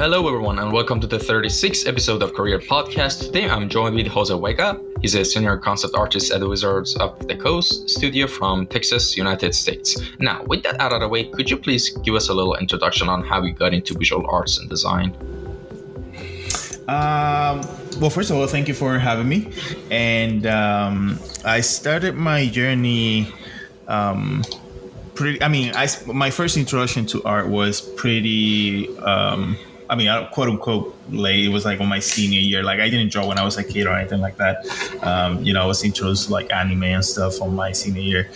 Hello, everyone, and welcome to the 36th episode of Kouryer Podcast. Today, I'm joined with Jose Vega. He's a senior concept artist at the Wizards of the Coast studio from Texas, United States. Now, with that out of the way, could you please give us a little introduction on how you got into visual arts and design? Well, first of all, thank you for having me. And I started my journey my first introduction to art was pretty, quote unquote late. It was like on my senior year. Like I didn't draw when I was a kid or anything like that. I was introduced to like anime and stuff on my senior year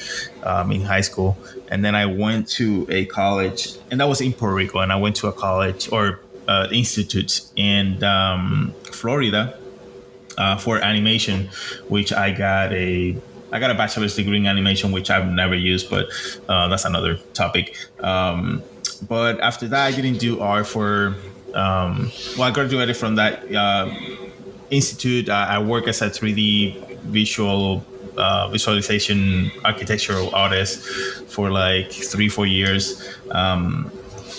in high school. And then I went to a college, and that was in Puerto Rico. And I went to a college or institute in Florida for animation, which I got a bachelor's degree in animation, which I've never used, but that's another topic. But after that, I didn't do art for, I graduated from that institute. I work as a 3D visualization architectural artist for like 3-4 years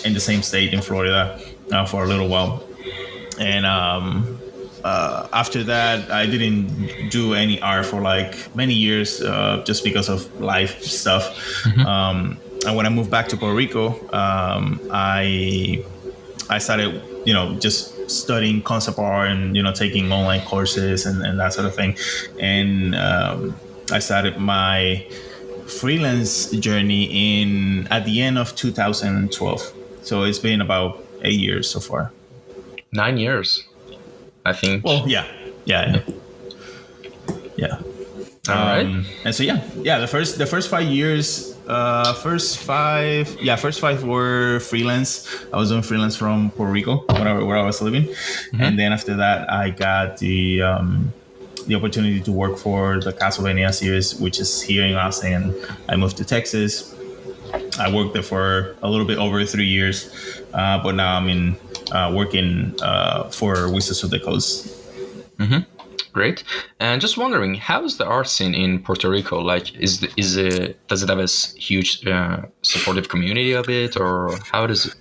in the same state in Florida for a little while. And after that, I didn't do any art for like many years just because of life stuff. Mm-hmm. And when I moved back to Puerto Rico, I started, just studying concept art and, taking online courses and that sort of thing. And I started my freelance journey at the end of 2012. So it's been about 8 years so far. 9 years. I think. Well, yeah. All right. And so, the first 5 years, first five were freelance. I was doing freelance from Puerto Rico, where I was living. Mm-hmm. And then after that, I got the opportunity to work for the Castlevania series, which is here in Austin. And I moved to Texas. I worked there for a little bit over 3 years, but now I'm working for Wizards of the Coast. Mm-hmm. Great. And just wondering, how is the art scene in Puerto Rico? Like, does it have a huge supportive community of it, or how does it?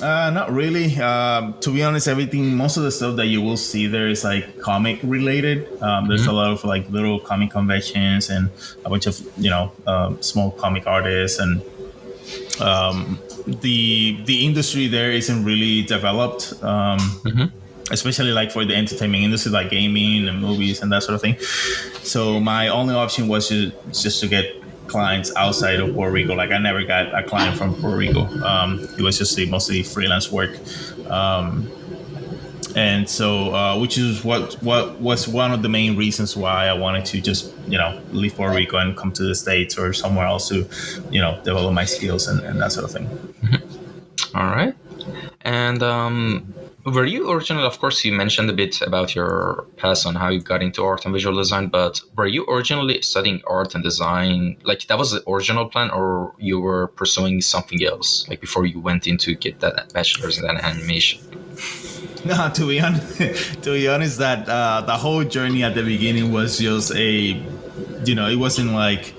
Not really. To be honest, most of the stuff that you will see there is like comic related. There's a lot of like little comic conventions and a bunch of small comic artists, and the industry there isn't really developed. Especially like for the entertainment industry, like gaming and movies and that sort of thing. So my only option was just to get clients outside of Puerto Rico. Like I never got a client from Puerto Rico. It was just mostly freelance work. And so, which is what was one of the main reasons why I wanted to just, leave Puerto Rico and come to the States or somewhere else to, develop my skills and that sort of thing. Mm-hmm. All right. And, were you originally, of course, you mentioned a bit about your past on how you got into art and visual design, but were you originally studying art and design? Like that was the original plan, or you were pursuing something else, like before you went in to get that bachelor's in animation? No, to be honest, that the whole journey at the beginning was just it wasn't like,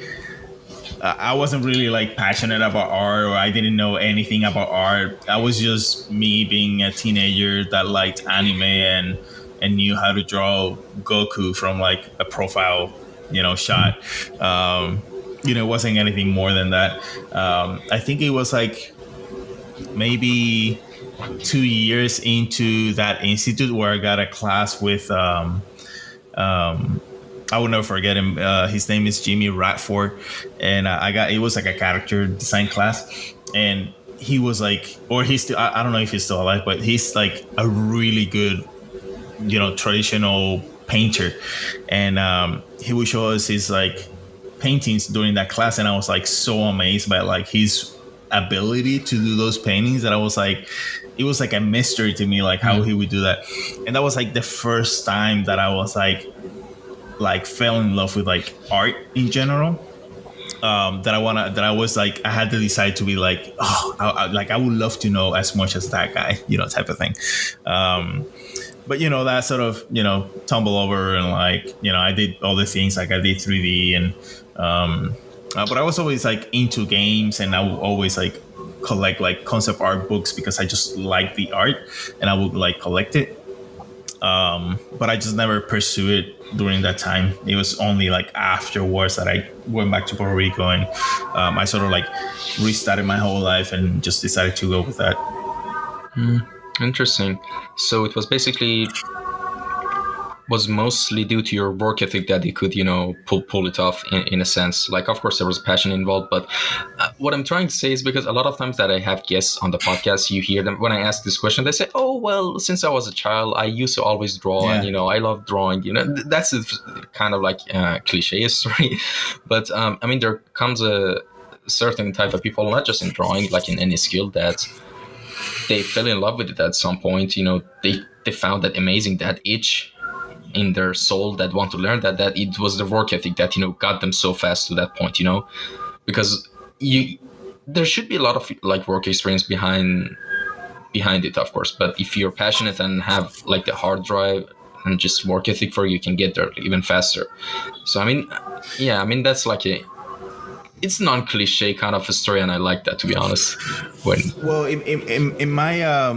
I wasn't really like passionate about art, or I didn't know anything about art. I was just me being a teenager that liked anime and knew how to draw Goku from like a profile, shot. It wasn't anything more than that. I think it was like maybe 2 years into that institute where I got a class with I will never forget him. His name is Jimmy Radford, and it was like a character design class, and he was like, or he's still, I don't know if he's still alive, but he's like a really good, traditional painter, and he would show us his like paintings during that class, and I was like so amazed by like his ability to do those paintings that I was like, it was like a mystery to me, like how he would do that, and that was like the first time that I was like fell in love with like art in general. I had to decide to be like, I would love to know as much as that guy, type of thing. But that sort of, tumble over and like, I did all the things, like I did 3D and, but I was always like into games, and I would always like collect like concept art books because I just like the art and I would like collect it. But I just never pursued it during that time. It was only like afterwards that I went back to Puerto Rico and I sort of like restarted my whole life and just decided to go with that. Interesting. So it was basically was mostly due to your work ethic that you could, pull it off in a sense. Like, of course, there was passion involved, but what I'm trying to say is because a lot of times that I have guests on the podcast, you hear them when I ask this question, they say, "Oh, well, since I was a child, I used to always draw, and I love drawing." That's a kind of like cliche story, but I mean, there comes a certain type of people, not just in drawing, like in any skill, that they fell in love with it at some point. They found that amazing, that itch in their soul that want to learn that it was the work ethic that got them so fast to that point, because there should be a lot of like work experience behind it, of course, but if you're passionate and have like the hard drive and just work ethic for you can get there even faster. So I mean that's like it's non-cliche kind of a story, and I like that, to be honest. Well, in my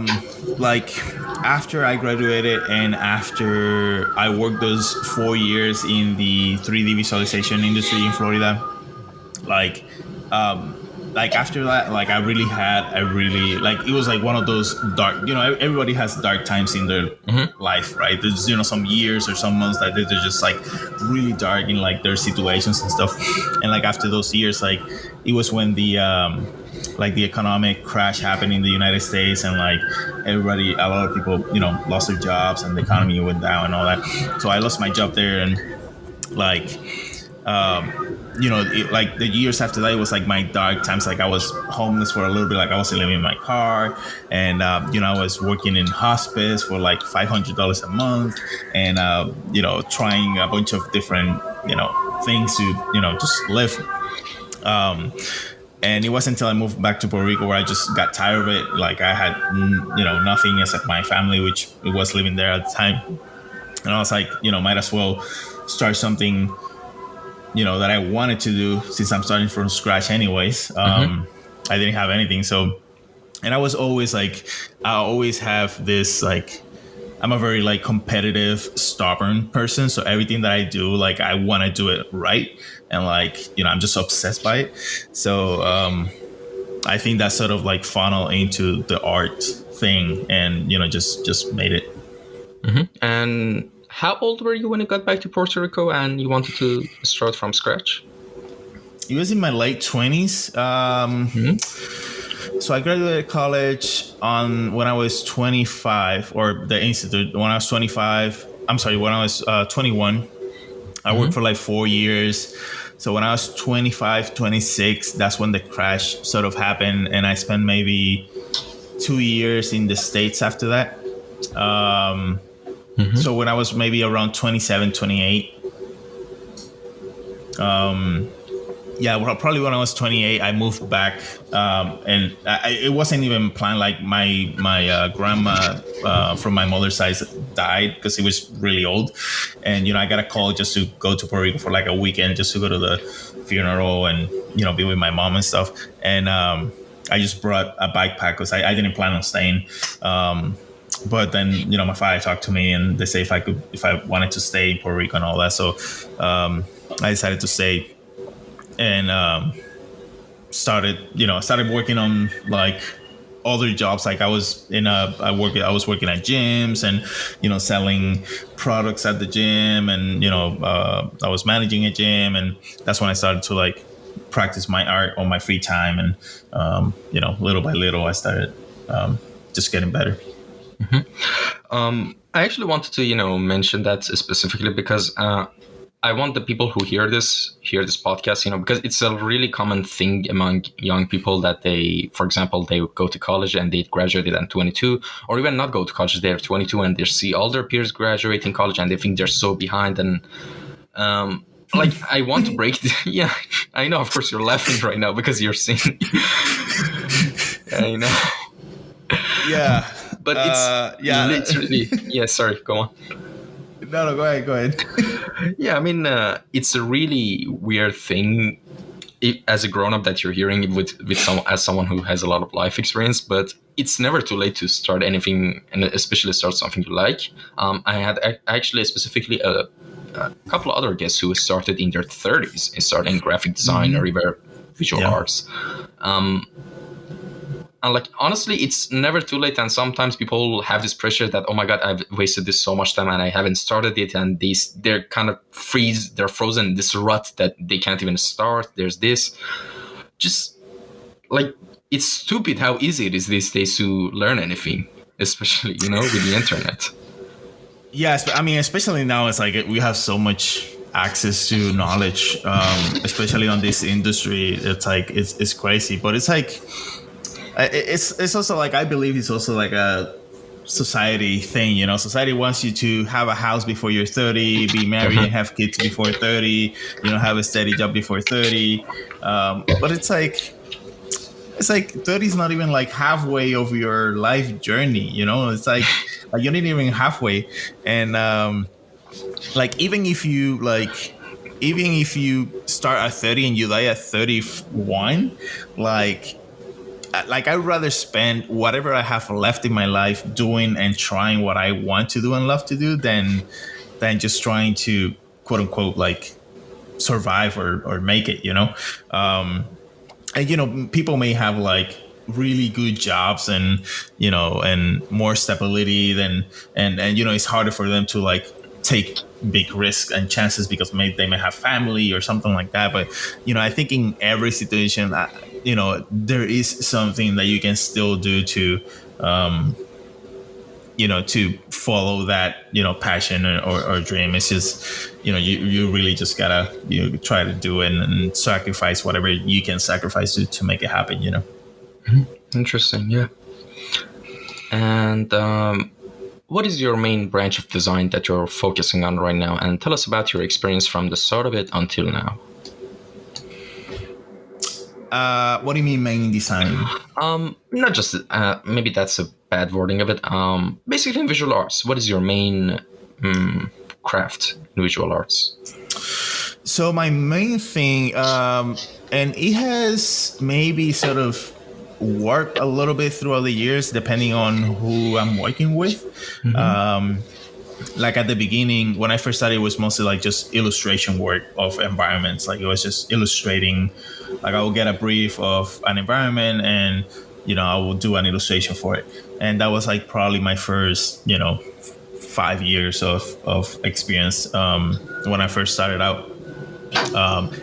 like after I graduated and after I worked those 4 years in the 3D visualization industry in Florida, like after that, like I really like it was like one of those dark, everybody has dark times in their life, right? There's some years or some months that they're just like really dark in like their situations and stuff, and like after those years, like it was when the economic crash happened in the United States, and like a lot of people lost their jobs and the economy went down and all that. So I lost my job there, and like like the years after that, it was like my dark times. Like I was homeless for a little bit, like I wasn't living in my car, and I was working in hospice for like $500 a month, and trying a bunch of different things to just live. And it wasn't until I moved back to Puerto Rico where I just got tired of it. Like I had nothing except my family, which was living there at the time, and I was like, might as well start something that I wanted to do, since I'm starting from scratch anyways. I didn't have anything. So, and I was always like, I always have this, like, I'm a very like competitive, stubborn person. So everything that I do, like I want to do it right. And like, I'm just obsessed by it. So I think that sort of like funnel into the art thing and, just made it. And how old were you when you got back to Puerto Rico and you wanted to start from scratch? It was in my late 20s. So I graduated college when I was 25, or the institute when I was 25. I'm sorry, when I was 21. I worked for like 4 years. So when I was 25, 26, that's when the crash sort of happened. And I spent maybe 2 years in the States after that. So when I was maybe around 27, 28, probably when I was 28, I moved back, and it wasn't even planned. Like my grandma from my mother's side died because he was really old, and I got a call just to go to Puerto Rico for like a weekend, just to go to the funeral and be with my mom and stuff. And I just brought a backpack because I didn't plan on staying. But then, my father talked to me and they say if I wanted to stay in Puerto Rico and all that. So I decided to stay and started working on like other jobs. Like I was working at gyms and, selling products at the gym, and, I was managing a gym, and that's when I started to like practice my art on my free time. And, little by little, I started just getting better. I actually wanted to, mention that specifically because I want the people who hear this podcast, because it's a really common thing among young people that they, for example, they go to college and they graduated at 22, or even not go to college, they're 22 and they see all their peers graduating college and they think they're so behind. And like, I want to break yeah, I know, of course you're laughing right now because you're seeing I know. Yeah. But it's literally, yeah, sorry, go on. No, go ahead. Yeah, I mean, it's a really weird thing as a grown up that you're hearing it with some as someone who has a lot of life experience, but it's never too late to start anything, and especially start something you like. I had actually specifically a couple of other guests who started in their 30s and started in graphic design or even visual arts. And like honestly, it's never too late. And sometimes people have this pressure that, oh my god, I've wasted this so much time and I haven't started it, and they're kind of they're frozen in this rut that they can't even start. There's this, just like, it's stupid how easy it is these days to learn anything, especially with the internet. Yes, I mean, especially now, it's like we have so much access to knowledge, especially on this industry. It's like it's crazy, but it's like it's also like, I believe it's also like a society thing. Society wants you to have a house before you're 30, be married and have kids before 30, have a steady job before 30. But it's like 30 is not even like halfway of your life journey. It's like you're not even halfway. And like even if you start at 30 and you die at 31, like I'd rather spend whatever I have left in my life doing and trying what I want to do and love to do than just trying to, quote unquote, like survive or make it, and people may have like really good jobs and more stability than and it's harder for them to like take big risks and chances because they may have family or something like that. But I think in every situation, there is something that you can still do to to follow that passion or dream. It's just you really just gotta try to do it and sacrifice whatever you can sacrifice to make it happen. Interesting, yeah. And what is your main branch of design that you're focusing on right now? And tell us about your experience from the start of it until now. What do you mean main design? Not just maybe that's a bad wording of it. Basically in visual arts, what is your main craft in visual arts? So my main thing, and it has maybe sort of worked a little bit throughout the years, depending on who I'm working with. Like at the beginning, when I first started, it was mostly like just illustration work of environments. Like it was just illustrating. Like I will get a brief of an environment and, I will do an illustration for it. And that was like probably my first, 5 years of experience when I first started out.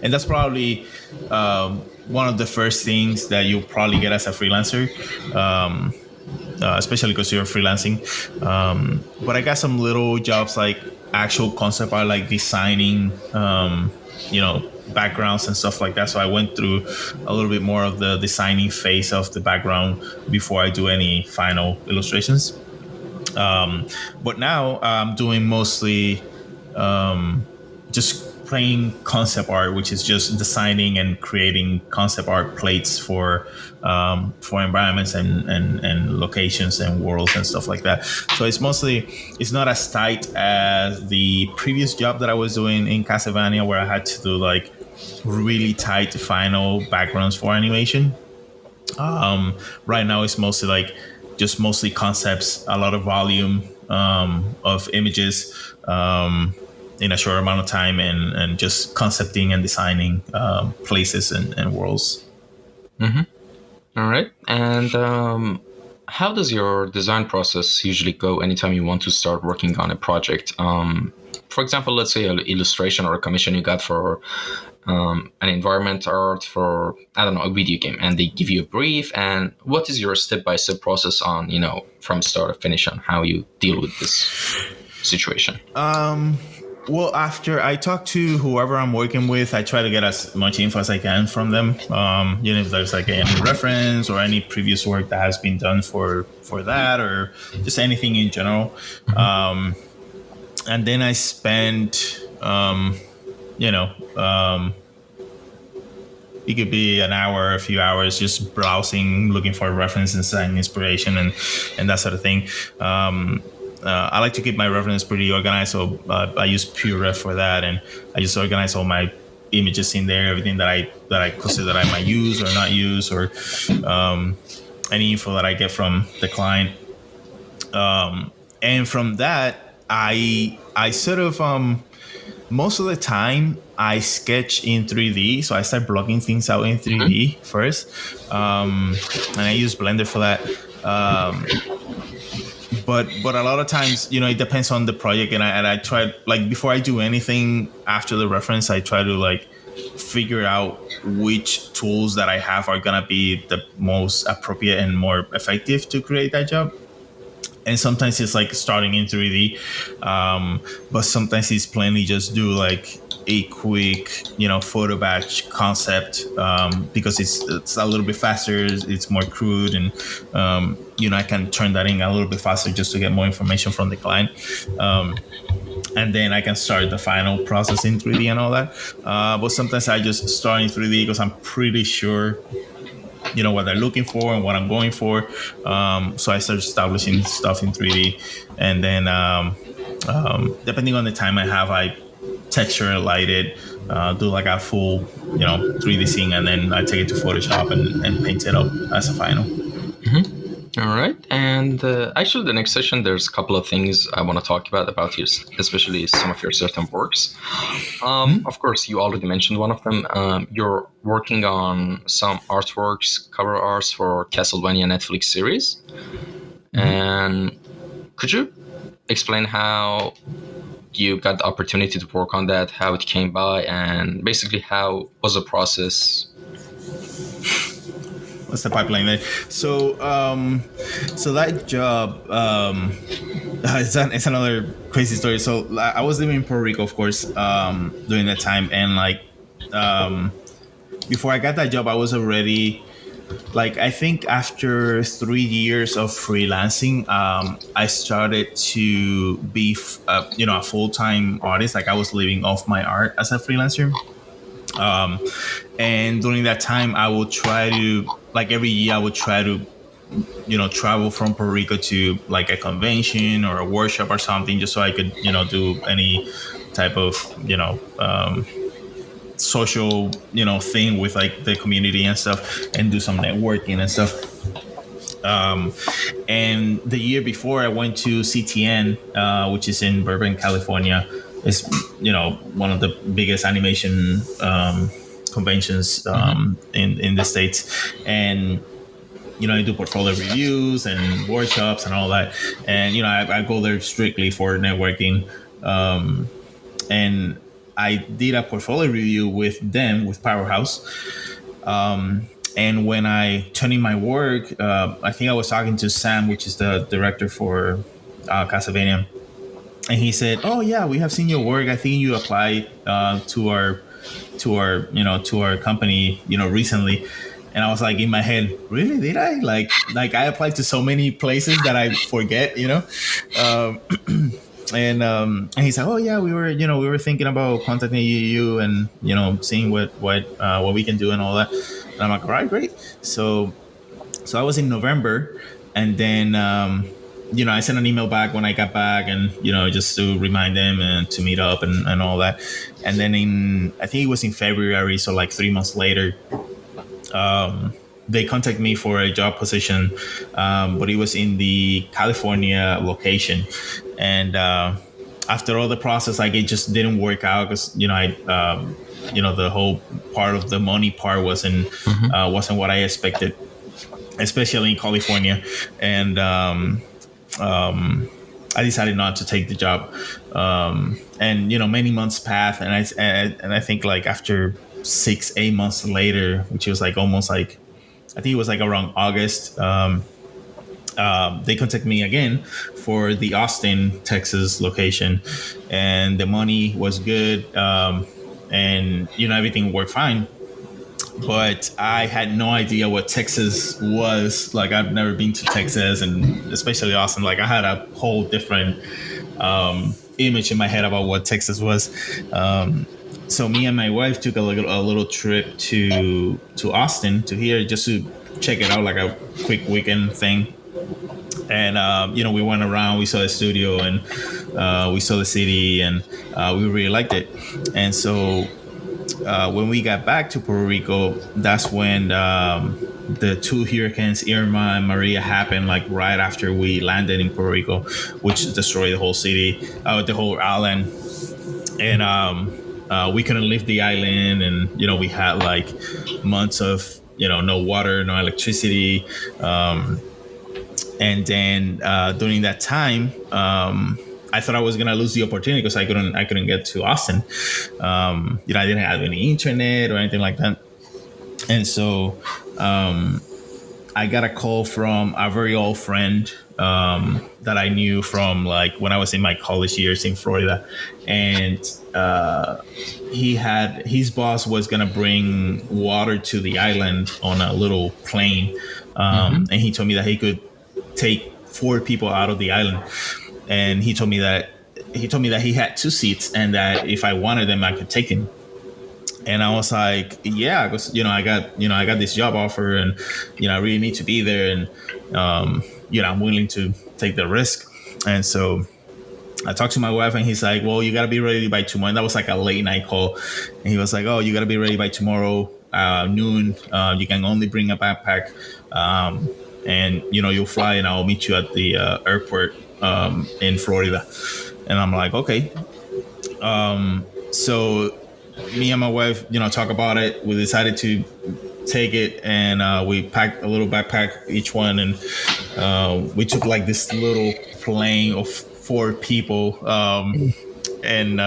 And that's probably one of the first things that you'll probably get as a freelancer. Especially because you're freelancing. But I got some little jobs like actual concept art, like designing, backgrounds and stuff like that. So I went through a little bit more of the designing phase of the background before I do any final illustrations. But now I'm doing mostly just plain concept art, which is just designing and creating concept art plates for environments and locations and worlds and stuff like that. So it's not as tight as the previous job that I was doing in Castlevania, where I had to do like really tight final backgrounds for animation. Right now it's mostly concepts, a lot of volume of images in a short amount of time, and just concepting and designing places and worlds. Mm-hmm. All right. And how does your design process usually go anytime you want to start working on a project? For example, let's say an illustration or a commission you got for an environment art for, I don't know, a video game, and they give you a brief. And what is your step-by-step process on, from start to finish on how you deal with this situation? Well, after I talk to whoever I'm working with, I try to get as much info as I can from them. If there's like any reference or any previous work that has been done for that, or just anything in general. And then I spend, it could be an hour, a few hours, just browsing, looking for references and inspiration and that sort of thing. I like to keep my reference pretty organized, so I use PureRef for that, and I just organize all my images in there, everything that I consider that I might use or not use, or any info that I get from the client. And from that, I sort of most of the time I sketch in 3D, so I start blocking things out in Mhm. 3D first, and I use Blender for that. But a lot of times, it depends on the project, and I try, like, before I do anything after the reference, I try to like figure out which tools that I have are gonna be the most appropriate and more effective to create that job. And sometimes it's like starting in 3D, but sometimes it's plainly just do like a quick, photo batch concept, because it's a little bit faster, it's more crude, and I can turn that in a little bit faster just to get more information from the client. And then I can start the final process in 3D and all that. But sometimes I just start in 3D because I'm pretty sure what they're looking for and what I'm going for. So I start establishing stuff in 3D, and then depending on the time I have, I texture light it, do like a full 3D scene, and then I take it to Photoshop and paint it up as a final. All right, and actually, the next session, there's a couple of things I want to talk about your, especially some of your certain works. Of course, you already mentioned one of them. You're working on some artworks, cover arts for Castlevania Netflix series, and could you explain how you got the opportunity to work on that, how it came by, and basically how was the process? What's the pipeline there? So that job, it's another crazy story. So I was living in Puerto Rico, of course, during that time, and like before I got that job, I was already, like, I think after 3 years of freelancing, I started to be a full-time artist. Like, I was living off my art as a freelancer. And during that time, I would try to, like, every year I would try to travel from Puerto Rico to like a convention or a workshop or something, just so I could do any type of social thing with like the community and stuff, and do some networking and stuff. And the year before, I went to CTN, which is in Burbank, California. It's one of the biggest animation conventions in the States. And I do portfolio reviews and workshops and all that. And I go there strictly for networking. And I did a portfolio review with them, with Powerhouse. And when I turned in my work, I think I was talking to Sam, which is the director for Castlevania, and he said, "Oh yeah, we have seen your work. I think you applied to our company, recently." And I was like, in my head, really? Did I? Like I applied to so many places that I forget, And he said, "Oh yeah, we were thinking about contacting you and seeing what we can do and all that." And I'm like, "All right, great." So I was in November, and then I sent an email back when I got back, and just to remind them and to meet up and all that. And then I think it was in February, so like 3 months later, they contacted me for a job position, but it was in the California location. And after all the process, like, it just didn't work out because the whole part of the money part wasn't what I expected, especially in California. And I decided not to take the job. And many months passed, and I think like after 6-8 months later, which was like almost like, I think it was like around August, they contacted me again for the Austin, Texas location, and the money was good, and everything worked fine. But I had no idea what Texas was. Like, I've never been to Texas, and especially Austin. Like, I had a whole different image in my head about what Texas was. So me and my wife took a little trip to Austin, to here, just to check it out, like a quick weekend thing. And we went around, we saw the studio, and we saw the city, and we really liked it. And so when we got back to Puerto Rico, that's when the two hurricanes Irma and Maria happened, like right after we landed in Puerto Rico, which destroyed the whole city, the whole island. And we couldn't leave the island, and we had like months of no water, no electricity. And then during that time, I thought I was gonna lose the opportunity because I couldn't get to Austin. I didn't have any internet or anything like that, and so I got a call from a very old friend that I knew from like when I was in my college years in Florida, and he had his boss was gonna bring water to the island on a little plane, and he told me that he could take 4 people out of the island, and he told me that he had 2 seats, and that if I wanted them, I could take them. And I was like, yeah, because I got this job offer, and I really need to be there, and I'm willing to take the risk. And so I talked to my wife, and he's like, well, you got to be ready by tomorrow. And that was like a late night call, and he was like, oh, you got to be ready by tomorrow noon. You can only bring a backpack, and you'll fly, and I'll meet you at the airport in Florida. And I'm like, okay. So me and my wife, talk about it. We decided to take it, and we packed a little backpack each one, and we took like this little plane of 4 people, and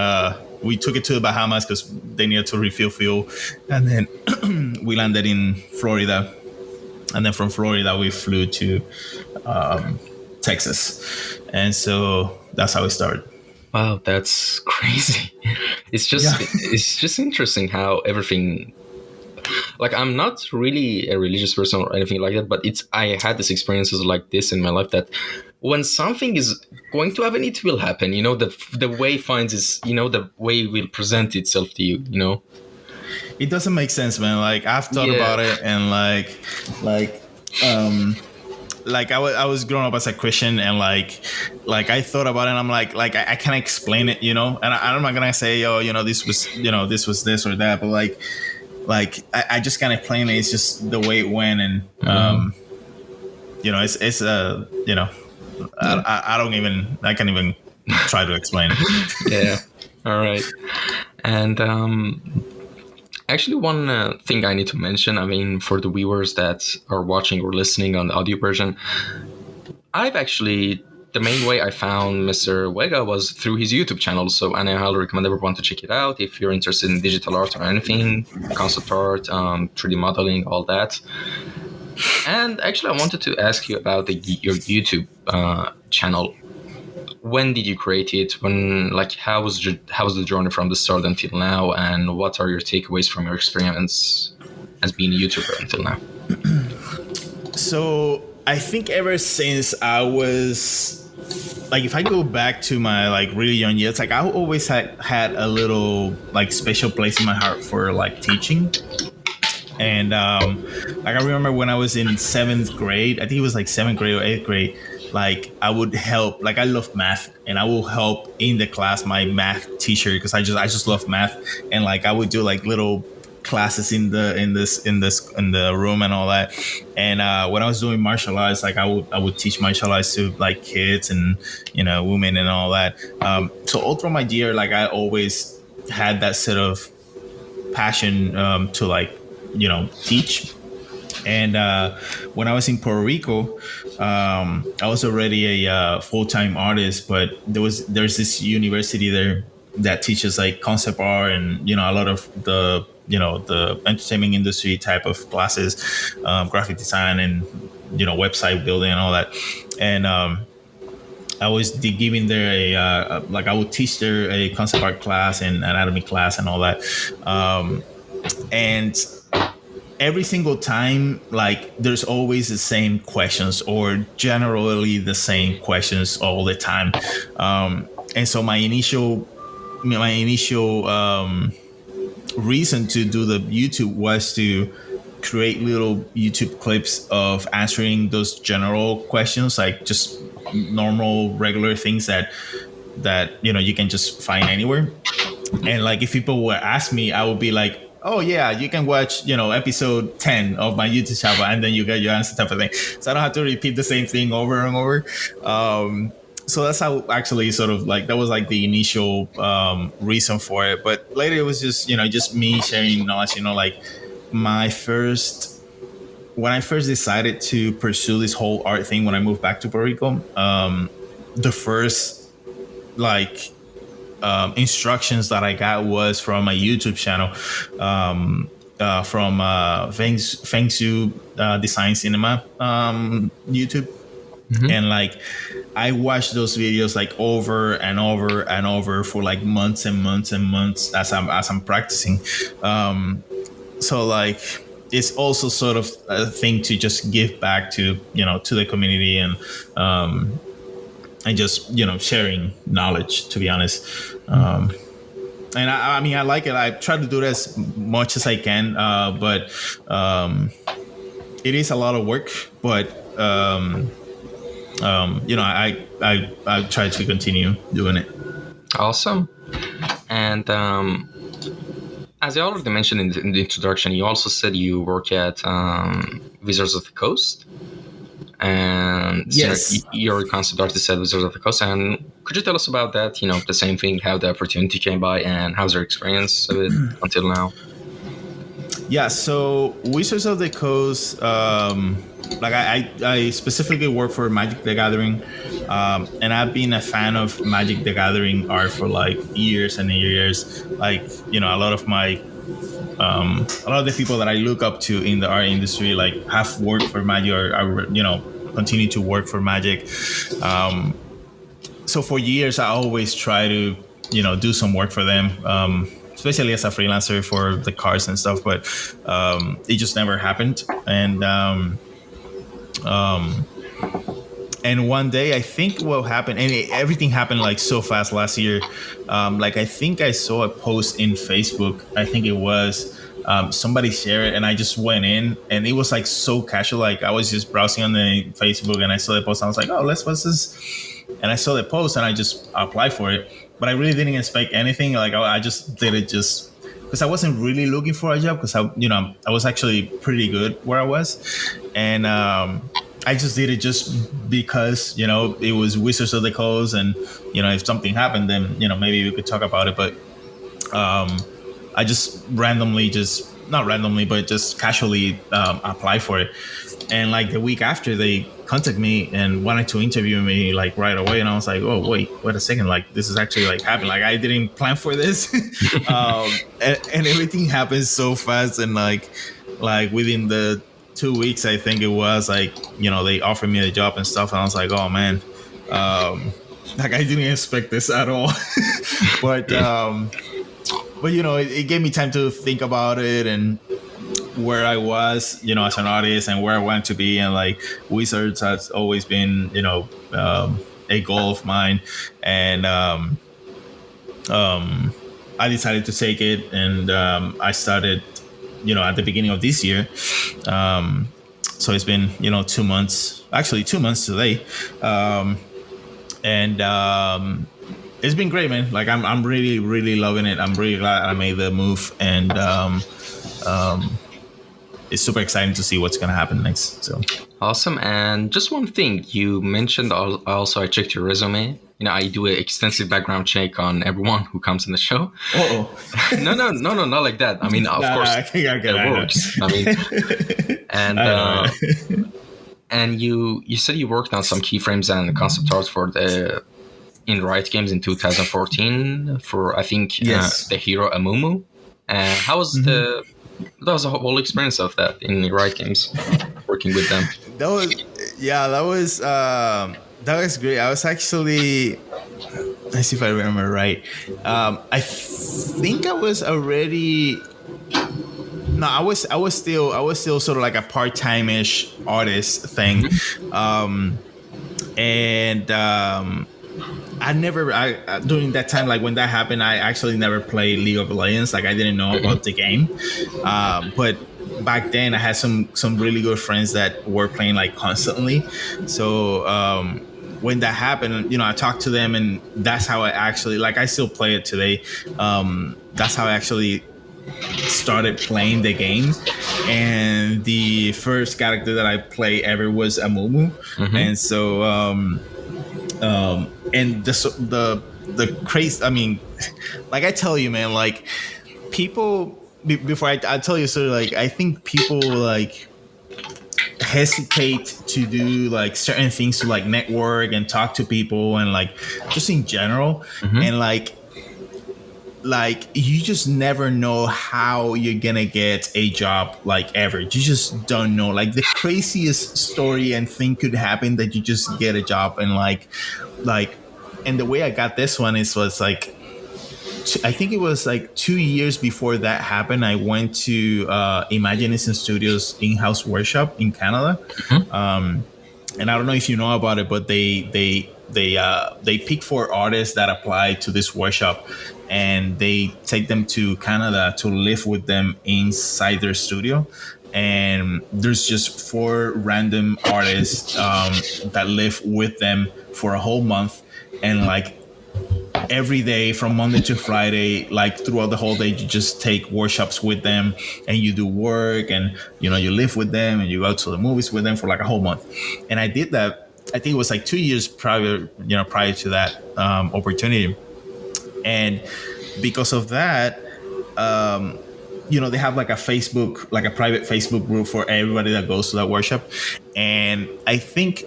we took it to the Bahamas because they needed to refill fuel, and then we landed in Florida, and then from Florida we flew to Texas, and so that's how it started. Wow, that's crazy. It's just interesting how everything, like, I'm not really a religious person or anything like that, but I had these experiences like this in my life, that when something is going to happen, it will happen. The way finds its, the way it will present itself to you. It doesn't make sense, man. Like, I've thought about it, and like I was growing up as a Christian, and like I thought about it, and I'm like I can't explain it, and I'm not gonna say, oh, this was this or that, but like I just can't explain it. It's just the way it went, and it's I can't even try to explain it. Yeah. All right. And actually, one thing I need to mention, I mean, for the viewers that are watching or listening on the audio version, the main way I found Mr. Vega was through his YouTube channel. So, and I highly recommend everyone to check it out if you're interested in digital art or anything, concept art, 3D modeling, all that. And actually, I wanted to ask you about your YouTube channel. When did you create it? How was the journey from the start until now? And what are your takeaways from your experience as being a YouTuber until now? So I think ever since I was like, if I go back to my like really young years, like I always had a little like special place in my heart for like teaching. And like I remember when I was in 7th grade, I think it was like 7th grade or 8th grade, like I would help, like I love math, and I will help in the class my math teacher because I just love math, and like I would do like little classes in the room and all that. And when I was doing martial arts, like I would teach martial arts to like kids and women and all that. So all through my year, like I always had that sort of passion to like teach. And when I was in Puerto Rico, I was already a full-time artist, but there's this university there that teaches like concept art and a lot of the the entertainment industry type of classes, graphic design and website building and all that. And I was giving there I would teach there a concept art class and anatomy class and all that. And every single time, like there's always the same questions or generally the same questions all the time. And so my initial reason to do the YouTube was to create little YouTube clips of answering those general questions, like just normal, regular things that you can just find anywhere. And like if people would ask me, I would be like, oh yeah, you can watch, episode 10 of my YouTube channel, and then you get your answer type of thing. So I don't have to repeat the same thing over and over. So that's how actually sort of like that was like the initial reason for it. But later it was just me sharing knowledge. Like my first when I first decided to pursue this whole art thing when I moved back to Puerto Rico, the first like instructions that I got was from my YouTube channel, from Feng Shui Design Cinema YouTube. And like I watched those videos like over and over and over for like months and months and months as I'm practicing. So like it's also sort of a thing to just give back to to the community and just sharing knowledge, to be honest. And I mean I like it. I try to do it as much as I can, but it is a lot of work. But I try to continue doing it. Awesome. And as I already mentioned in the introduction, you also said you work at Wizards of the Coast. And yes, you're a concept artist at Wizards of the Coast. And could you tell us about that? The same thing, how the opportunity came by, and how's your experience of it until now? Yeah, so Wizards of the Coast, like I specifically work for Magic the Gathering, and I've been a fan of Magic the Gathering art for like years and years. Like a lot of the people that I look up to in the art industry like have worked for Magic or continue to work for Magic. So for years I always try to do some work for them. Especially as a freelancer for the cards and stuff, but it just never happened. And one day I think what happened, and everything happened like so fast last year. Like I think I saw a post in Facebook. I think it was somebody shared it, and I just went in, and it was like so casual. Like I was just browsing on the Facebook, and I saw the post. And I was like, oh, let's what's this? And I saw the post, and I just applied for it. But I really didn't expect anything. Like I just did it just because I wasn't really looking for a job, because I was actually pretty good where I was, and I just did it just because it was Wizards of the Coast, and if something happened, then maybe we could talk about it. But I just not randomly, but just casually applied for it. And like the week after, they contacted me and wanted to interview me like right away. And I was like, oh, wait a second. Like this is actually like happening. Like I didn't plan for this. And everything happened so fast. And like within the 2 weeks, I think it was like, they offered me the job and stuff. And I was like, oh man, like I didn't expect this at all. But it gave me time to think about it and where I was, as an artist, and where I want to be. And like Wizards has always been, a goal of mine. And I decided to take it, and I started, at the beginning of this year. So it's been, 2 months, actually 2 months today. And it's been great, man. Like I'm really, really loving it. I'm really glad I made the move, and it's super exciting to see what's going to happen next. So awesome. And just one thing you mentioned, also I checked your resume. I do an extensive background check on everyone who comes in the show. Oh no, not like that. I mean, of course, it works. I mean, and you said you worked on some keyframes and concept art for the in Riot Games in 2014 for, I think, yes. The hero Amumu. And how was that was the whole experience of that in the Riot Games, working with them? That was great. I was actually, let's see if I remember right. I think I was already. No, I was still sort of like a part-time-ish artist thing, and during that time, like when that happened, I actually never played League of Legends. Like I didn't know about the game, but back then I had some really good friends that were playing like constantly. So when that happened, I talked to them, and that's how I actually, like, I still play it today. That's how I actually started playing the game, and the first character that I play ever was a Mumu. Mm-hmm. And so and the craze, I mean, like I tell you, man, like people before I tell you, so like I think people like hesitate to do like certain things to like network and talk to people and like just in general. Mm-hmm. And like you just never know how you're gonna get a job like ever. You just don't know. Like the craziest story and thing could happen that you just get a job. And like and the way I got this one was like, I think it was like 2 years before that happened. I went to Imagination Studios in-house workshop in Canada. And I don't know if you know about it, but they pick 4 artists that apply to this workshop, and they take them to Canada to live with them inside their studio. And there's just 4 random artists that live with them for a whole month, and like every day from Monday to Friday, like throughout the whole day, you just take workshops with them and you do work, and you live with them and you go to the movies with them for like a whole month. And I did that. I think it was like 2 years prior to that opportunity. And because of that, they have like a Facebook, like a private Facebook group for everybody that goes to that workshop. And I think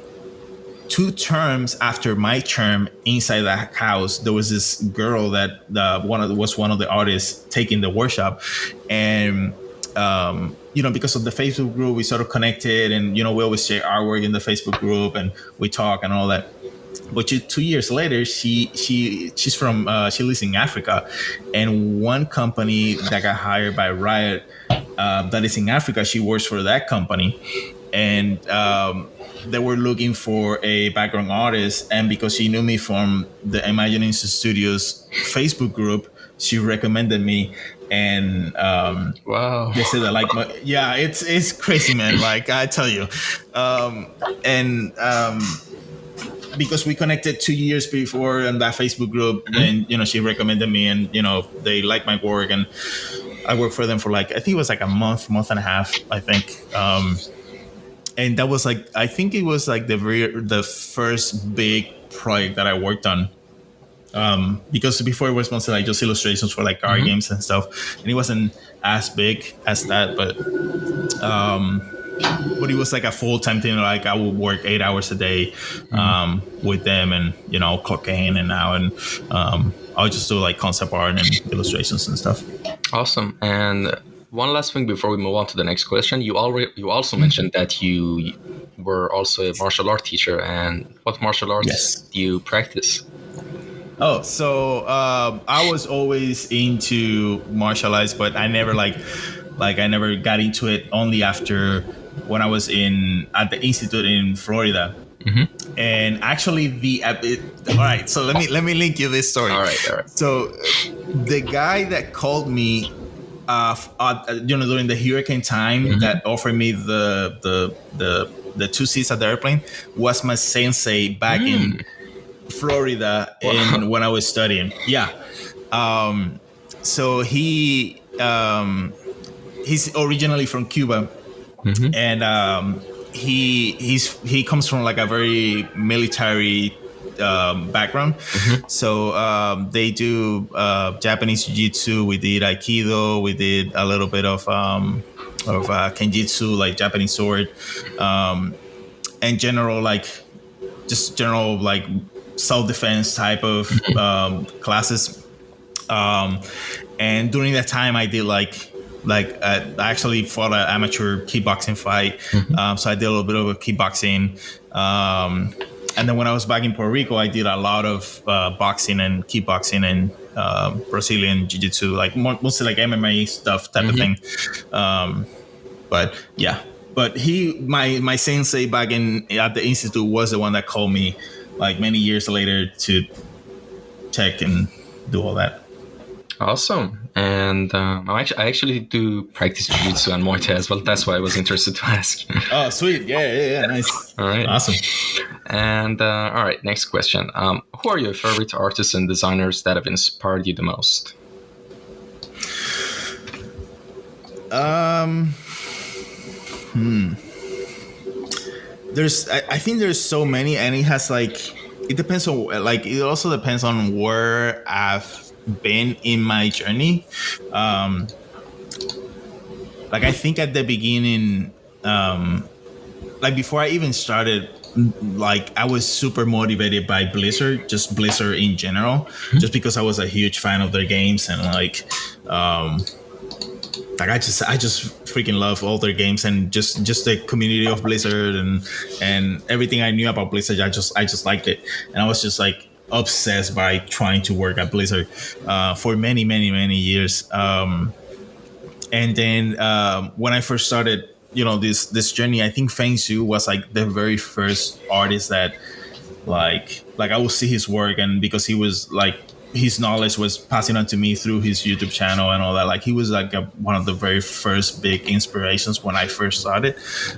2 terms after my term inside that house, there was this girl that was one of the artists taking the workshop. And because of the Facebook group, we sort of connected, and we always share artwork in the Facebook group and we talk and all that. But 2 years later, she's from she lives in Africa, and one company that got hired by Riot that is in Africa, she works for that company. And they were looking for a background artist, and because she knew me from the Imagination Studios Facebook group, she recommended me. And Wow. they said that like it's crazy, man. Like I tell you, because we connected 2 years before in that Facebook group, then she recommended me, and they liked my work, and I worked for them for like, I think it was like a month and a half, I think. And that was like, I think it was like the first big project that I worked on. Because before it was mostly like just illustrations for like card games and stuff, and it wasn't as big as that, but it was like a full-time thing. Like I would work 8 hours a day with them, and clock in and out, and I would just do like concept art and illustrations and stuff. Awesome. And one last thing before we move on to the next question, you also mentioned that you were also a martial art teacher. And what martial arts do you practice? Oh, so I was always into martial arts, but I never I never got into it only after when I was at the institute in Florida. And actually all right, so let me link you this story. All right. So the guy that called me during the hurricane time, that offered me the 2 seats at the airplane was my sensei back in Florida. Wow. When I was studying. So he's originally from Cuba. And he comes from like a very military background. So they do Japanese jiu-jitsu. We did aikido. We did a little bit of kenjutsu, like Japanese sword, and general like self-defense type of classes. And during that time, I did I actually fought an amateur kickboxing fight. So I did a little bit of a kickboxing. And then when I was back in Puerto Rico, I did a lot of boxing and kickboxing and Brazilian jiu-jitsu, like mostly like MMA stuff type of thing. But my sensei back at the institute was the one that called me like many years later to check and do all that. Awesome. And I actually do practice jiu-jitsu and Muay Thai as well. That's why I was interested to ask. Oh, sweet. Yeah. Nice. All right. Awesome. And all right, next question. Who are your favorite artists and designers that have inspired you the most? Um, I think there's so many, and it has like, it depends on, like, it also depends on where I've been in my journey. Um, like I think at the beginning, like before I even started, like I was super motivated by Blizzard, just Blizzard in general, just because I was a huge fan of their games, and like I just freaking love all their games, and just the community of Blizzard, and everything I knew about Blizzard. I just liked it, and I was just like obsessed by trying to work at Blizzard for many years. And then when I first started, this journey, I think Feng Shu was like the very first artist that like I would see his work, and because he was like, his knowledge was passing on to me through his YouTube channel and all that. Like he was like one of the very first big inspirations when I first started.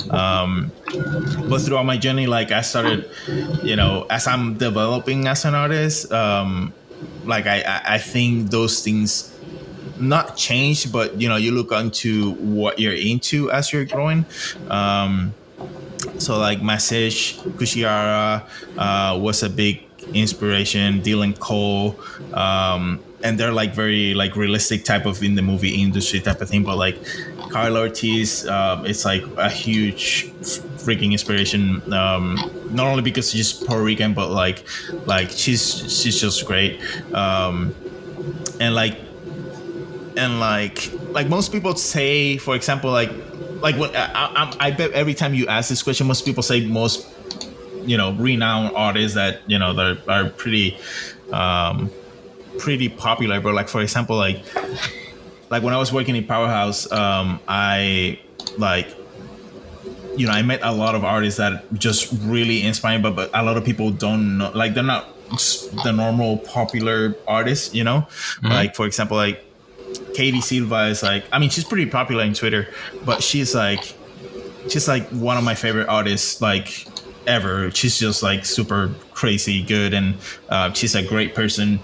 But throughout my journey, like I started, as I'm developing as an artist, like I think those things not change, but you look onto what you're into as you're growing. So like Message, Kushiara was a big inspiration. Dylan Cole, and they're like very like realistic type of in the movie industry type of thing. But like Carla Ortiz, it's like a huge freaking inspiration. Not only because she's Puerto Rican, but like she's just great. And like most people say, for example, like when I bet every time you ask this question, most people say most renowned artists that that are pretty popular. But like for example, like when I was working in Powerhouse, I like I met a lot of artists that just really inspired, but a lot of people don't know, like they're not the normal popular artists, like for example, like Katie Silva is like, I mean, she's pretty popular in Twitter, but she's like one of my favorite artists like ever. She's just like super crazy good, and she's a great person.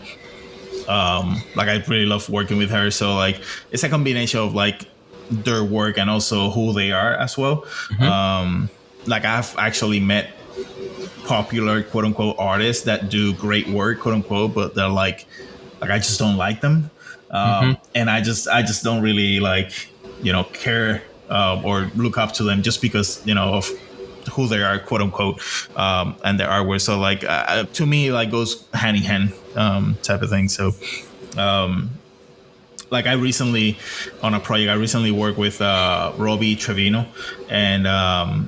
Like I really love working with her. So like it's a combination of like their work and also who they are as well. Like I've actually met popular quote unquote artists that do great work quote unquote, but they're like I just don't like them. And I just don't really like care or look up to them just because of who they are quote unquote, and their artwork. So like to me, like goes hand in hand type of thing. So like I recently on a project, I recently worked with Robbie Trevino, and I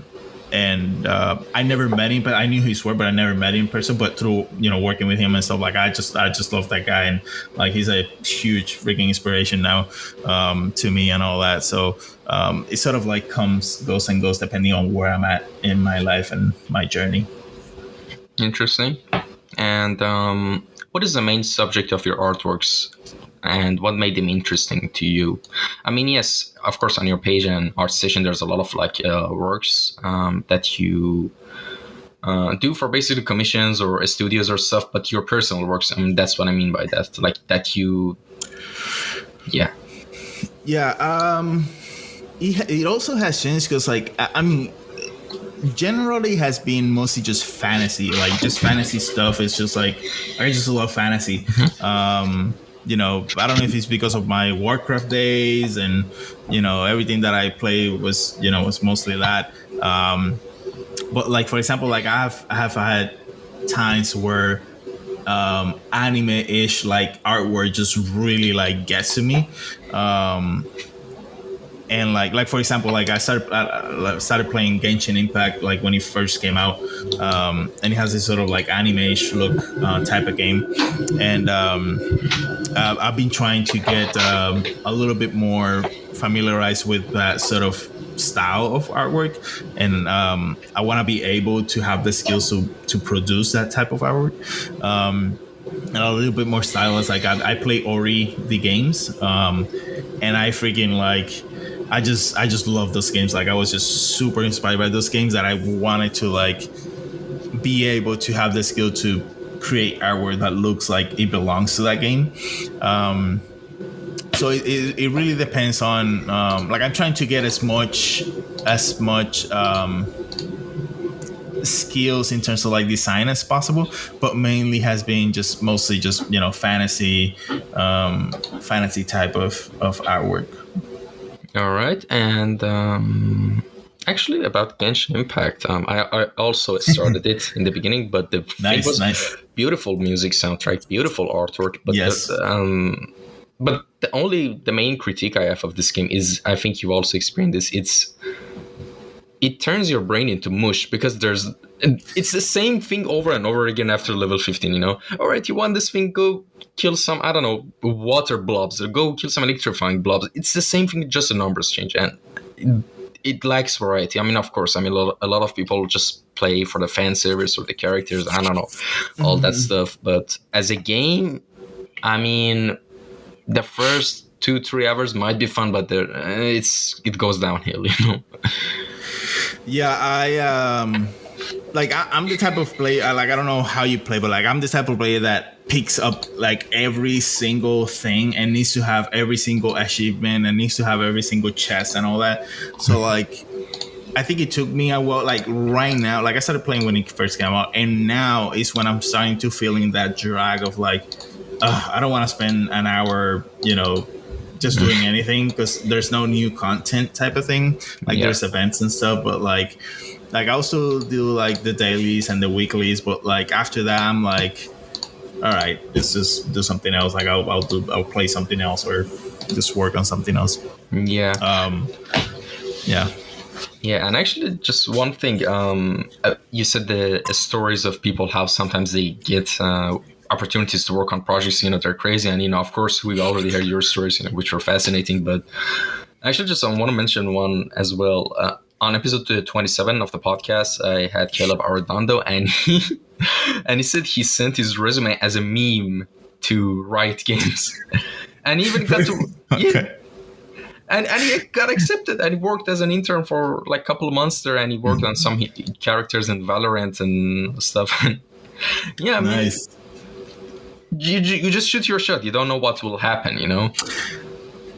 never met him, but I knew his work, but I never met him in person. But through working with him and stuff, like I just love that guy, and like he's a huge freaking inspiration now to me and all that. So it sort of like goes and goes depending on where I'm at in my life and my journey. Interesting. And what is the main subject of your artworks, and what made them interesting to you? I mean, yes, of course, on your page and art station, there's a lot of like works that you do for basically commissions or studios or stuff, but your personal works, I mean, that's what I mean by that, like that you, yeah. It also has changed because like I mean, generally has been mostly just fantasy, like just fantasy stuff. It's just like I just love fantasy. I don't know if it's because of my Warcraft days and everything that I play was was mostly that. But like for example, like I have had times where anime-ish like artwork just really like gets to me. And like for example, like I started playing Genshin Impact like when it first came out, and it has this sort of like anime-ish look type of game, and I've been trying to get a little bit more familiarized with that sort of style of artwork, and I want to be able to have the skills to produce that type of artwork. And a little bit more stylized. Like I play Ori the games, and I freaking like. I just love those games. Like I was just super inspired by those games that I wanted to like be able to have the skill to create artwork that looks like it belongs to that game. so it really depends on like I'm trying to get as much skills in terms of like design as possible, but mainly has been just mostly just fantasy type of artwork. All right, and actually about Genshin Impact, I also started it in the beginning, but the thing Nice, was nice. beautiful music soundtrack, beautiful artwork, but Yes. the main critique I have of this game is, I think you also experienced this. It turns your brain into mush because it's the same thing over and over again after level 15, all right, you want this thing, go kill some, I don't know, water blobs, or go kill some electrifying blobs. It's the same thing, just the numbers change, and it lacks variety. I mean, of course, a lot of people just play for the fan service or the characters, I don't know, all that stuff, but as a game, I mean, the first 2-3 hours might be fun, but it goes downhill, Yeah, I'm the type of player, like I don't know how you play, but like I'm the type of player that picks up like every single thing and needs to have every single achievement and needs to have every single chest and all that. So like I think it took me a while, like right now, like I started playing when it first came out, and now is when I'm starting to feeling that drag of like, I don't want to spend an hour, just doing anything because there's no new content type of thing. Like Yeah. there's events and stuff, but like I'll still do like the dailies and the weeklies, but like after that I'm like, all right, let's just do something else. Like I'll play something else or just work on something else. Yeah. Yeah. Yeah, and actually, just one thing. You said the stories of people, how sometimes they get opportunities to work on projects. They're crazy, and of course, we already heard your stories, which were fascinating. But actually, just I want to mention one as well. On episode 27 of the podcast, I had Caleb Arredondo, and he said he sent his resume as a meme to Riot Games, and he even got to Okay. And he got accepted, and he worked as an intern for like a couple of months there, and he worked on some characters in Valorant and stuff. Yeah, I mean, Nice. you just shoot your shot. You don't know what will happen,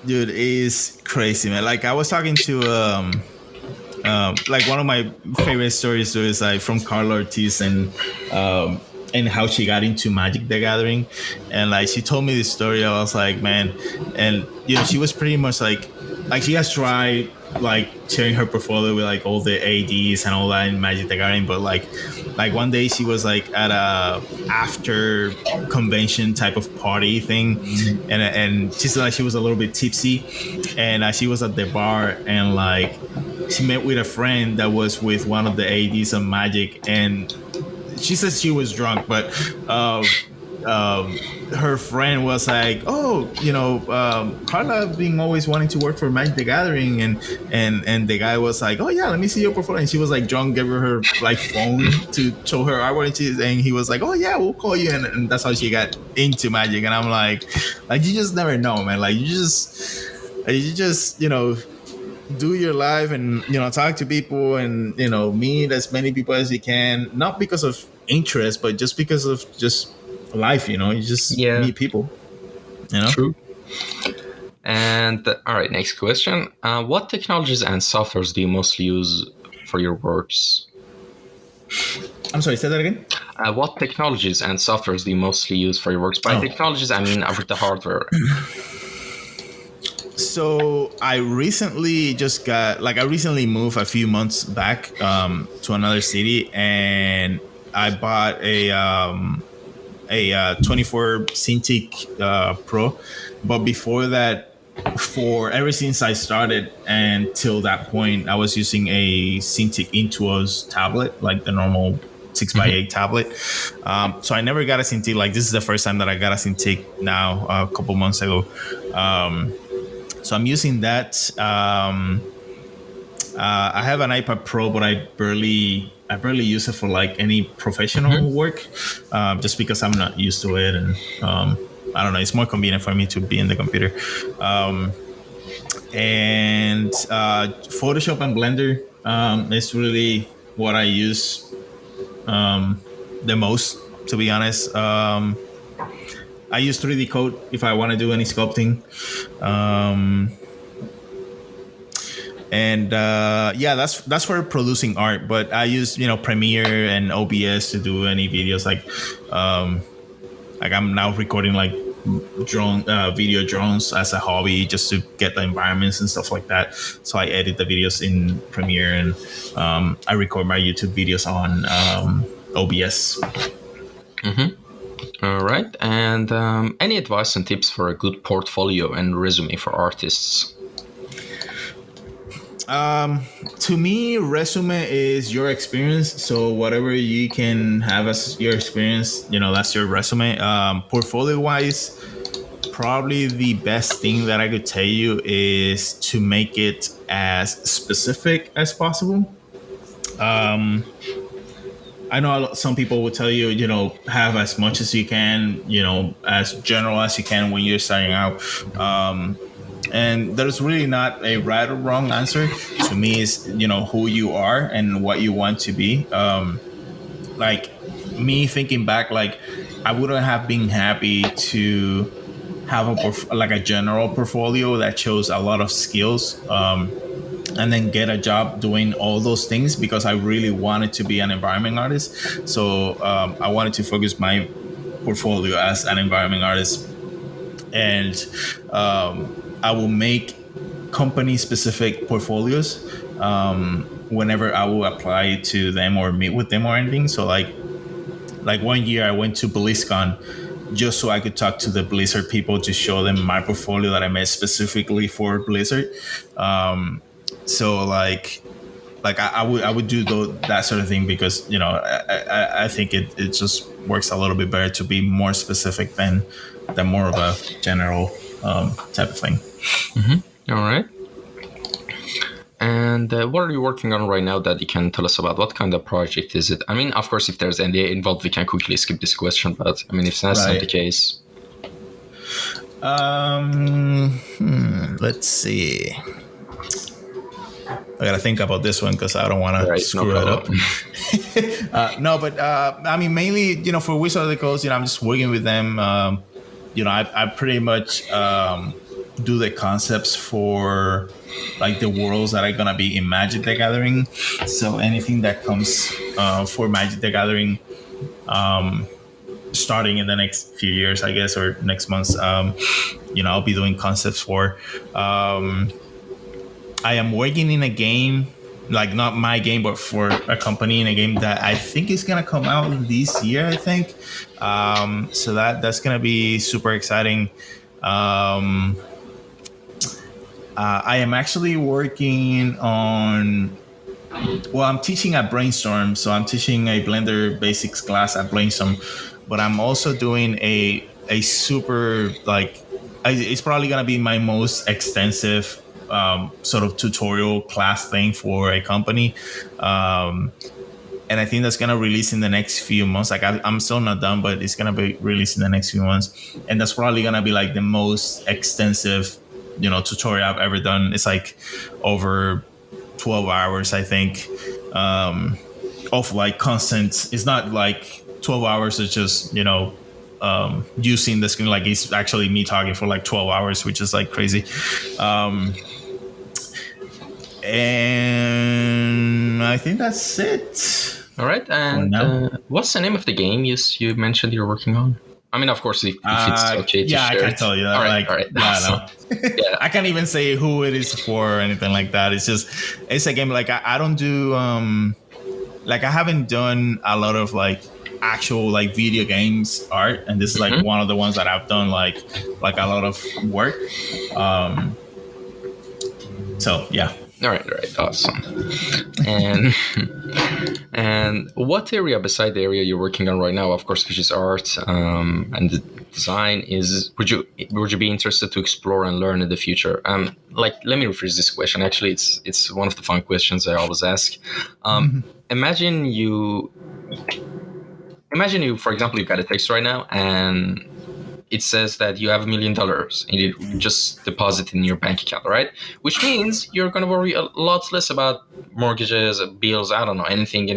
Dude, it is crazy, man. Like I was talking to like one of my favorite stories is like from Carla Ortiz and how she got into Magic the Gathering, and like she told me this story. I was like, man, and she was pretty much like she has tried like sharing her portfolio with like all the ADs and all that in Magic the Gathering, but like one day she was like at a after convention type of party thing, and she said like she was a little bit tipsy, and she was at the bar, and like she met with a friend that was with one of the ADs on Magic, and she says she was drunk, but her friend was like, "Oh, Carla being always wanting to work for Magic the Gathering," and the guy was like, "Oh yeah, let me see your portfolio." And she was like drunk, gave her like phone to show her artwork, and he was like, "Oh yeah, we'll call you," and that's how she got into Magic. And I'm like you just never know, man. Like you just do your life and talk to people and meet as many people as you can, not because of interest but just because of just life. You just meet people. True. And all right, next question. What technologies and softwares do you mostly use for your works? I'm sorry, say that again. What technologies and softwares do you mostly use for your works? By technologies, I mean with the hardware. So I recently moved a few months back to another city, and I bought a 24 Cintiq Pro. But before that, ever since I started until that point, I was using a Cintiq Intuos tablet, like the normal 6x8 tablet. So I never got a Cintiq. Like this is the first time that I got a Cintiq now, a couple months ago. So I'm using that. I have an iPad Pro, but I barely use it for like any professional work, just because I'm not used to it, and I don't know. It's more convenient for me to be in the computer. And Photoshop and Blender is really what I use the most, to be honest. I use 3D Code if I want to do any sculpting. Um, and yeah, that's for producing art. But I use Premiere and OBS to do any videos. Like I'm now recording like video drones as a hobby, just to get the environments and stuff like that. So I edit the videos in Premiere, and I record my YouTube videos on OBS. All right. And any advice and tips for a good portfolio and resume for artists? To me, resume is your experience. So whatever you can have as your experience, that's your resume. Portfolio wise, probably the best thing that I could tell you is to make it as specific as possible. I know some people will tell you, have as much as you can, as general as you can when you're starting out. And there's really not a right or wrong answer. To me, is who you are and what you want to be. Like me thinking back, like I wouldn't have been happy to have a general portfolio that shows a lot of skills. And then get a job doing all those things, because I really wanted to be an environment artist. So I wanted to focus my portfolio as an environment artist, and I will make company specific portfolios whenever I will apply to them or meet with them or anything. So like 1 year I went to BlizzCon just so I could talk to the Blizzard people to show them my portfolio that I made specifically for Blizzard. So like I would do that sort of thing, because I think it just works a little bit better to be more specific than more of a general type of thing. All right. And what are you working on right now that you can tell us about? What kind of project is it? I mean, of course, if there's NDA involved, we can quickly skip this question. But I mean, if that's not the case, let's see. I gotta think about this one because I don't want to screw it up. No, but I mean, mainly, for Wizards of the Coast, I'm just working with them. I pretty much do the concepts for like the worlds that are gonna be in Magic the Gathering. So anything that comes for Magic the Gathering, starting in the next few years, I guess, or next month, I'll be doing concepts for. I am working in a game, like not my game, but for a company in a game that I think is gonna come out this year. I think, so that's gonna be super exciting. I am actually working on. Well, I'm teaching at Brainstorm, so I'm teaching a Blender basics class at Brainstorm, but I'm also doing a super it's probably gonna be my most extensive sort of tutorial class thing for a company, and I think that's gonna release in the next few months. Like I'm still not done, but it's gonna be released in the next few months, and that's probably gonna be like the most extensive tutorial I've ever done. It's like over 12 hours, I think, of like constant. It's not like 12 hours. It's just using the screen. Like it's actually me talking for like 12 hours, which is like crazy. And I think that's it. All right. And what's the name of the game you mentioned you're working on? I mean, of course, if it's okay to share. I can't tell you that. All right. Awesome. Yeah. I can't even say who it is for or anything like that. It's a game. Like I don't do like I haven't done a lot of like actual like video games art, and this is like one of the ones that I've done like a lot of work. So yeah. All right, awesome. And what area beside the area you're working on right now, of course, which is art and the design, would you be interested to explore and learn in the future? Let me rephrase this question. Actually, it's one of the fun questions I always ask. Imagine you, for example, you got a text right now, and it says that you have $1 million and you just deposit in your bank account, right? Which means you're going to worry a lot less about mortgages, bills, I don't know, anything,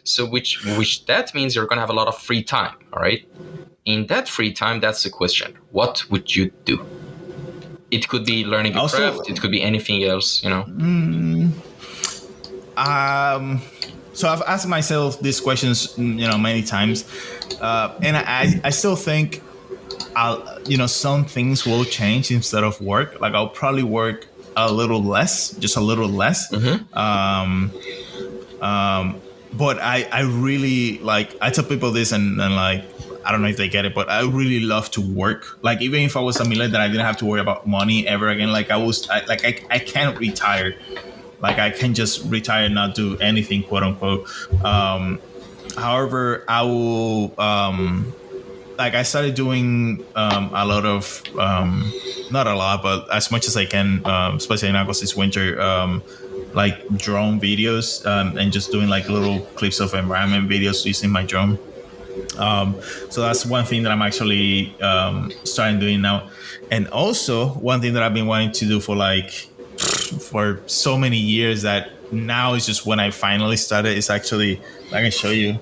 So which that means you're going to have a lot of free time, all right? In that free time, that's the question. What would you do? It could be learning a craft. It Also, could be anything else. um, so I've asked myself these questions, many times, and I still think some things will change instead of work. Like I'll probably work a little less, just a little less. Mm-hmm. But I really like, I tell people this and like, I don't know if they get it, but I really love to work. Like even if I was a millionaire, that I didn't have to worry about money ever again. Like I can't retire. Like I can just retire and not do anything, quote unquote. However, I will, like I started doing a lot of, not a lot, but as much as I can, especially now because it's winter, like drone videos, and just doing like little clips of environment videos using my drone. So that's one thing that I'm actually starting doing now. And also one thing that I've been wanting to do for so many years that now is just when I finally started, is actually, I can show you.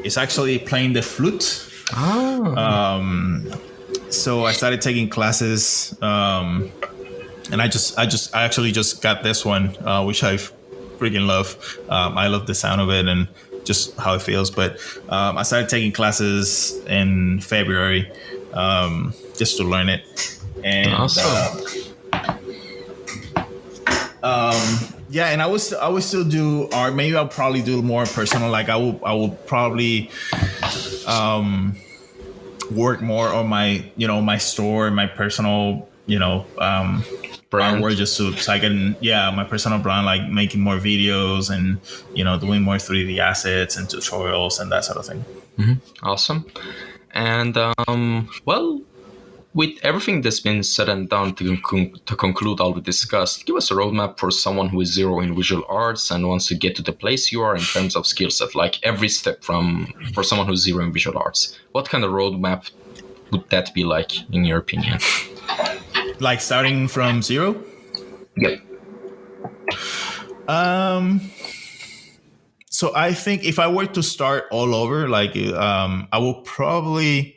It's actually playing the flute. Oh. So I started taking classes, and I actually just got this one, which I freaking love. I love the sound of it and just how it feels. But I started taking classes in February, just to learn it. And Awesome. yeah, and I would still do art. Maybe I'll probably do more personal. Like I will probably work more on my my store, my personal Brand. artwork, just so I can my personal brand, like making more videos and doing more 3D assets and tutorials and that sort of thing. Mm-hmm. Awesome. And well, with everything that's been said and done, to conclude all we discussed, give us a roadmap for someone who is zero in visual arts and wants to get to the place you are in terms of skill set, like every step for someone who's zero in visual arts. What kind of roadmap would that be like, in your opinion? Like starting from zero? Yep. So I think if I were to start all over, like I will probably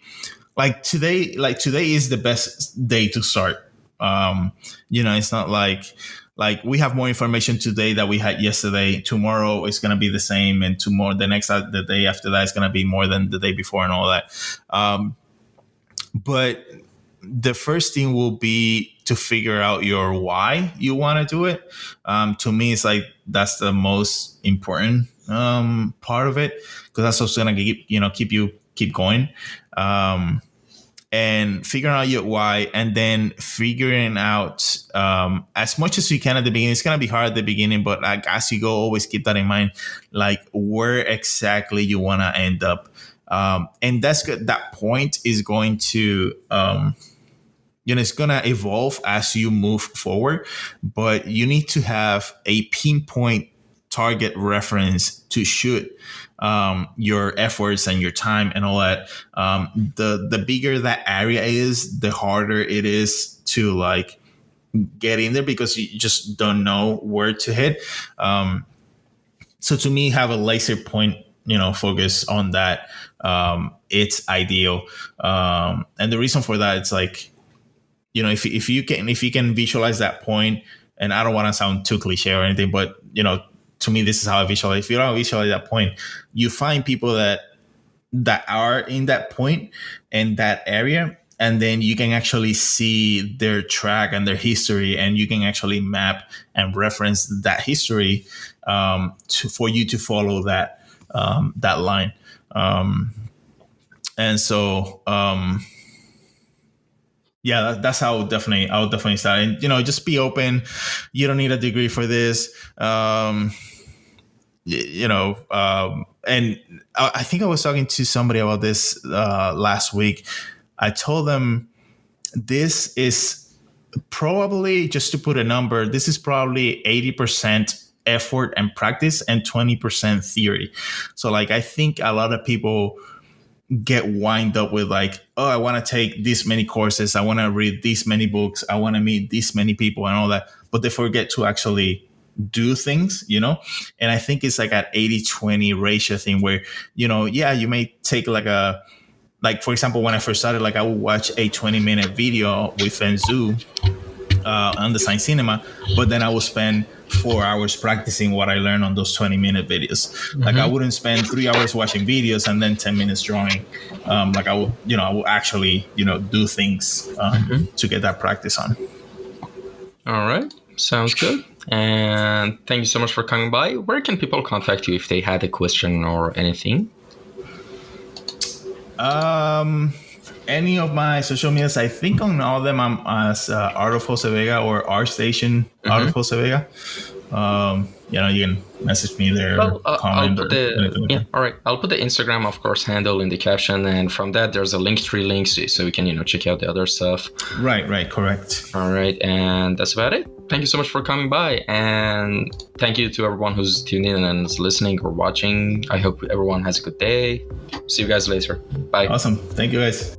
today is the best day to start. It's not like we have more information today that we had yesterday. Tomorrow is going to be the same, and tomorrow the day after that is going to be more than the day before and all that. But the first thing will be to figure out your why you want to do it. To me, it's like that's the most important part of it, because that's what's going to keep going. And figuring out your why, and then figuring out as much as you can at the beginning. It's going to be hard at the beginning, but like as you go, always keep that in mind, like where exactly you want to end up. And that's good. That point is going to, it's going to evolve as you move forward, but you need to have a pinpoint target reference to shoot your efforts and your time and all that. The bigger that area is, the harder it is to like get in there, because you just don't know where to hit. So to me, have a laser point, focus on that. It's ideal. And the reason for that, it's like, if you can visualize that point, and I don't want to sound too cliche or anything, but to me, this is how I visualize. If you don't visualize that point, you find people that are in that point in that area, and then you can actually see their track and their history, and you can actually map and reference that history for you to follow that line. And so that's how I would definitely start. And just be open. You don't need a degree for this. And I think I was talking to somebody about this last week. I told them this is probably, just to put a number, this is probably 80% effort and practice and 20% theory. So like I think a lot of people get wind up with like, oh, I want to take this many courses, I want to read this many books, I want to meet this many people and all that, but they forget to actually do things, you know? And I think it's like an 80-20 ratio thing where, you know, yeah, you may take like for example, when I first started, like I would watch a 20-minute video with Fenzu on the Science Cinema, but then I would spend 4 hours practicing what I learned on those 20-minute videos. Mm-hmm. Like I wouldn't spend 3 hours watching videos and then 10 minutes drawing. Like I would actually, do things to get that practice on. All right. Sounds good. And thank you so much for coming by. Where can people contact you if they had a question or anything? Any of my social medias, I think on all of them I'm as Art of Jose Vega or Art Station Art of Jose Vega. You can message me there. Well, I'll put I'll put the Instagram, of course, handle in the caption, and from that there's a Linktree link so we can check out the other stuff. Right, correct. All right, and that's about it. Thank you so much for coming by, and thank you to everyone who's tuned in and is listening or watching. I hope everyone has a good day. See you guys later. Bye. Awesome. Thank you, guys.